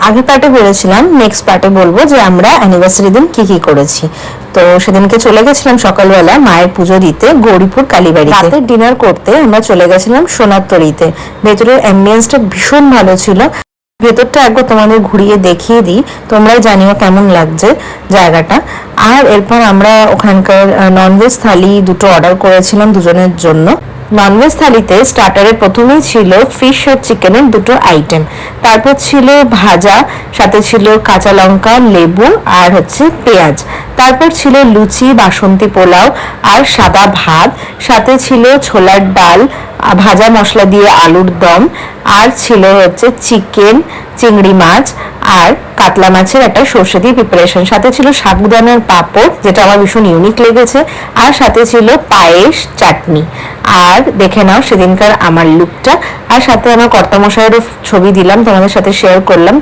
আগের পার্টে বলেছিলাম, নেক্সট পার্টে বলবো যে আমরা অ্যানিভার্সারি দিন কি কি করেছি। তো সেদিনকে চলে গেছিলাম সকালবেলা মায়ের পুজো দিতে গৌরীপুর কালীবাড়িতে। রাতে ডিনার করতে আমরা চলে গেছিলাম সোনারতরীতে। ভেতরের অ্যাম্বিয়েন্সটা ভীষণ ভালো ছিল। ভেতরটা একবার তোমাদের ঘুরিয়ে দেখিয়ে দিই, তোমরাই জানিও কেমন লাগছে জায়গাটা। আর এরপর আমরা ওখানকার ননভেজ থালি দুটো অর্ডার করেছিলাম দুজনের জন্য। ননভেজ থালিতে স্টার্টারে প্রথমেই ছিল ফিশ আর চিকেনের দুটো আইটেম, তারপর ছিল ভাজা, সাথে ছিল কাঁচা লঙ্কা, লেবু আর পেঁয়াজ, তারপর ছিল লুচি, বাসন্তী পোলাও আর সাদা ভাত, সাথে ছিল ছোলার ডাল, ভাজা মশলা দিয়ে আলুর দম, আর ছিল চিকেন, চিংড়ি মাছ আর কাতলা মাছের একটা সর্ষে দিয়ে প্রিপারেশন, সাথে ছিল সাবুদানার পাঁপড় যেটা আমার ভীষণ ইউনিক লেগেছে, আর সাথে ছিল পায়েস, চাটনি। আর দেখে নাও সেদিনকার আমার লুকটা, আর সাথে আমার কর্তামশাইয়েরও ছবি দিলাম, তোমাদের সাথে শেয়ার করলাম।